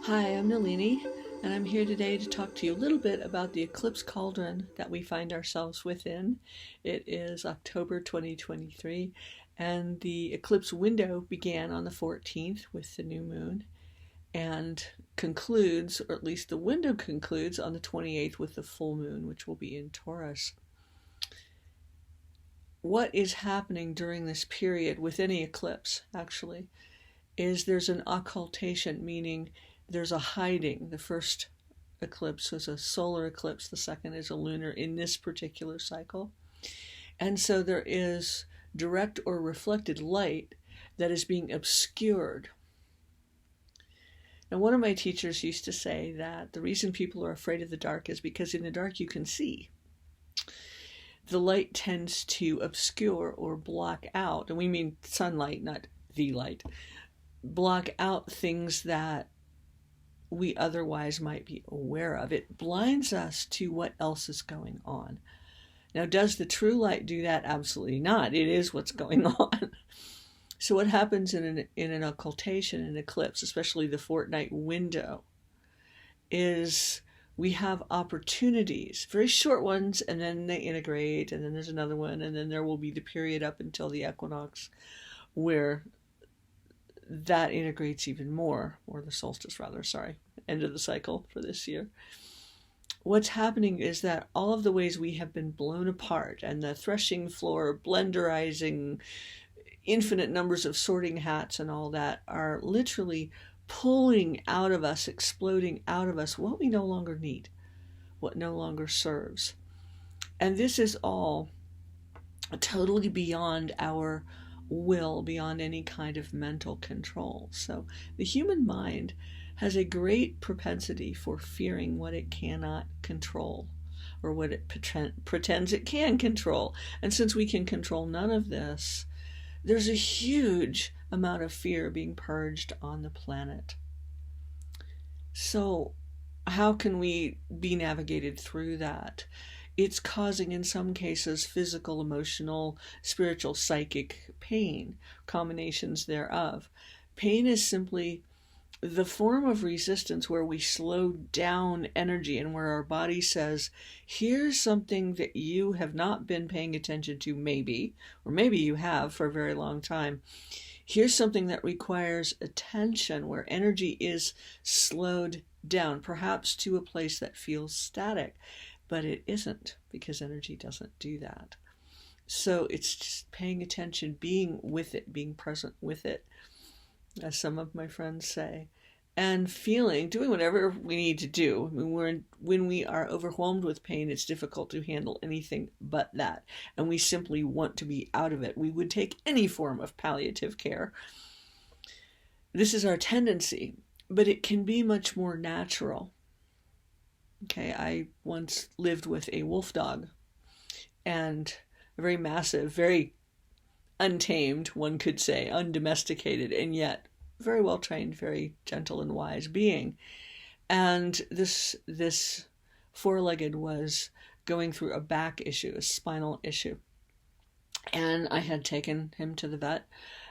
Hi, I'm Nalini, and I'm here today to talk to you a little bit about the eclipse cauldron that we find ourselves within. It is October 2023, and the eclipse window began on the 14th with the new moon and concludes, or at least the window concludes, on the 28th with the full moon, which will be in Taurus. What is happening during this period with any eclipse, actually, is there's an occultation, meaning there's a hiding. The first eclipse was a solar eclipse, the second is a lunar in this particular cycle. And so there is direct or reflected light that is being obscured. Now, one of my teachers used to say that the reason people are afraid of the dark is because in the dark you can see. The light tends to obscure or block out, and we mean sunlight, not the light, block out things that we otherwise might be aware of. It blinds us to what else is going on. Now, does the true light do that? Absolutely not. It is what's going on. So what happens in an occultation, an eclipse, especially the fortnight window, is we have opportunities, very short ones, and then they integrate, and then there's another one, and then there will be the period up until the equinox where that integrates even more, or the solstice rather, end of the cycle for this year. What's happening is that all of the ways we have been blown apart, and the threshing floor, blenderizing, infinite numbers of sorting hats and all that, are literally pulling out of us, exploding out of us what we no longer need, what no longer serves. And this is all totally beyond our will, beyond any kind of mental control. So the human mind has a great propensity for fearing what it cannot control, or what it pretends it can control. And since we can control none of this, there's a huge amount of fear being purged on the planet. So how can we be navigated through that? It's causing, in some cases, physical, emotional, spiritual, psychic pain, combinations thereof. Pain is simply the form of resistance where we slow down energy and where our body says, here's something that you have not been paying attention to, maybe, or maybe you have for a very long time. Here's something that requires attention, where energy is slowed down, perhaps to a place that feels static. But it isn't, because energy doesn't do that. So it's just paying attention, being with it, being present with it, as some of my friends say, and doing whatever we need to do. When we are overwhelmed with pain, it's difficult to handle anything but that. And we simply want to be out of it. We would take any form of palliative care. This is our tendency, but it can be much more natural. Okay, I once lived with a wolf dog, and a very massive, very untamed, one could say, undomesticated, and yet very well trained, very gentle and wise being. And this four-legged was going through a back issue, a spinal issue. And I had taken him to the vet,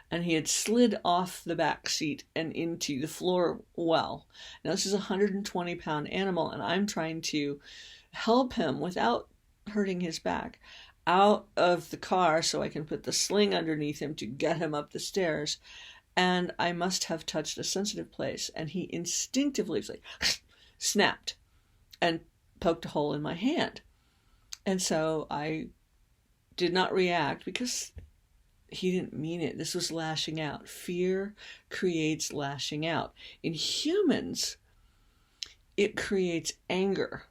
and he had slid off the back seat and into the floor well. Now, this is a 120-pound animal, and I'm trying to help him without hurting his back out of the car so I can put the sling underneath him to get him up the stairs. And I must have touched a sensitive place, and he instinctively snapped and poked a hole in my hand. And so I did not react because he didn't mean it. This was lashing out. Fear creates lashing out. In humans, it creates anger,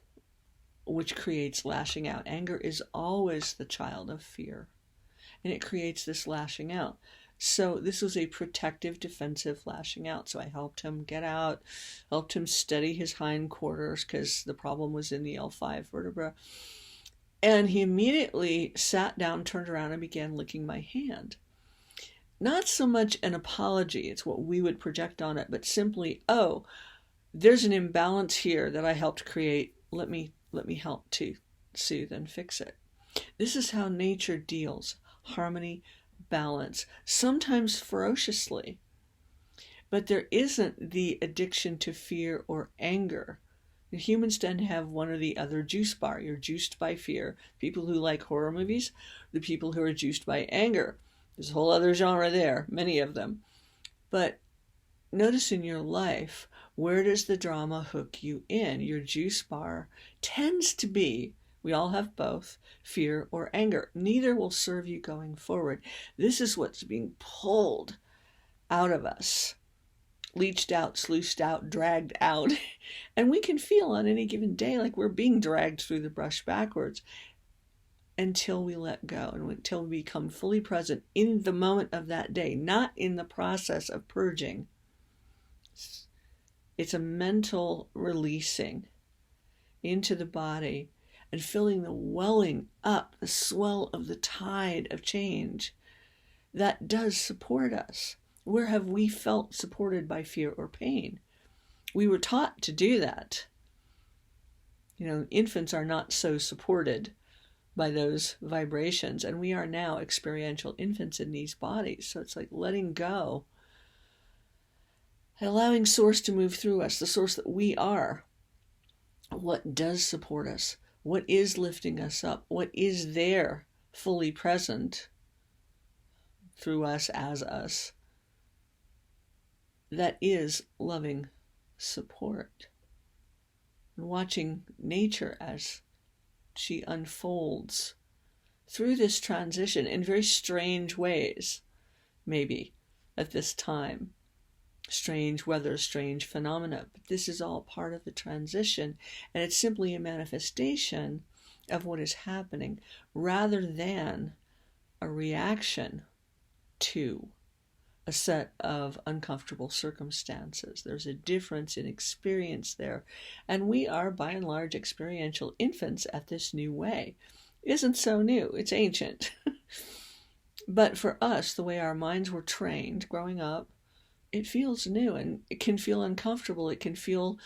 which creates lashing out. Anger is always the child of fear, and it creates this lashing out. So this was a protective, defensive lashing out. So I helped him get out, helped him steady his hindquarters because the problem was in the L5 vertebra. And he immediately sat down, turned around, and began licking my hand. Not so much an apology, it's what we would project on it, but simply, oh, there's an imbalance here that I helped create. Let me help to soothe and fix it. This is how nature deals. Harmony, balance, sometimes ferociously. But there isn't the addiction to fear or anger. Humans tend to have one or the other juice bar. You're juiced by fear. People who like horror movies, the people who are juiced by anger. There's a whole other genre there, many of them. But notice in your life, where does the drama hook you in? Your juice bar tends to be, we all have both, fear or anger. Neither will serve you going forward. This is what's being pulled out of us. Leached out, sluiced out, dragged out. And we can feel on any given day like we're being dragged through the brush backwards until we let go and until we become fully present in the moment of that day, not in the process of purging. It's a mental releasing into the body and feeling the welling up, the swell of the tide of change that does support us. Where have we felt supported by fear or pain? We were taught to do that. Infants are not so supported by those vibrations, and we are now experiential infants in these bodies. So it's like letting go, allowing Source to move through us, the Source that we are. What does support us? What is lifting us up? What is there fully present through us as us? That is loving support. And watching nature as she unfolds through this transition in very strange ways, maybe at this time. Strange weather, strange phenomena. But this is all part of the transition, and it's simply a manifestation of what is happening rather than a reaction to a set of uncomfortable circumstances. There's a difference in experience there. And we are, by and large, experiential infants at this new way. It isn't so new, it's ancient. But for us, the way our minds were trained growing up, it feels new, and it can feel uncomfortable. It can feel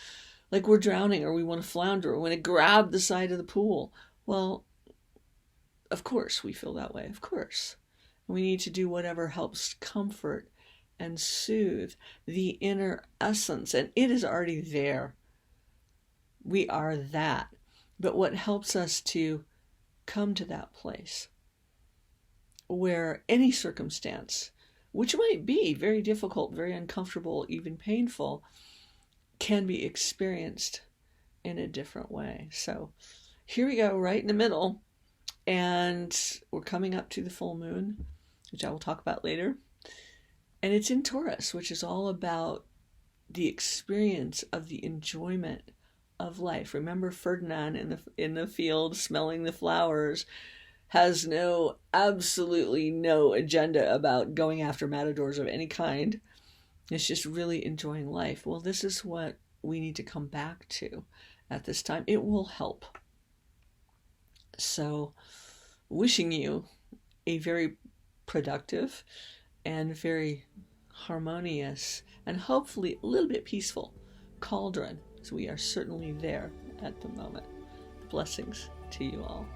like we're drowning, or we want to flounder, or we want to grab the side of the pool. Well, of course we feel that way, of course. We need to do whatever helps comfort and soothe the inner essence. And it is already there. We are that. But what helps us to come to that place where any circumstance, which might be very difficult, very uncomfortable, even painful, can be experienced in a different way. So here we go, right in the middle. And we're coming up to the full moon, which I will talk about later. And it's in Taurus, which is all about the experience of the enjoyment of life. Remember Ferdinand in the field smelling the flowers has absolutely no agenda about going after matadors of any kind. It's just really enjoying life. Well, this is what we need to come back to at this time. It will help. So, wishing you a very productive and very harmonious and hopefully a little bit peaceful Cauldron. So we are certainly there at the moment. Blessings to you all.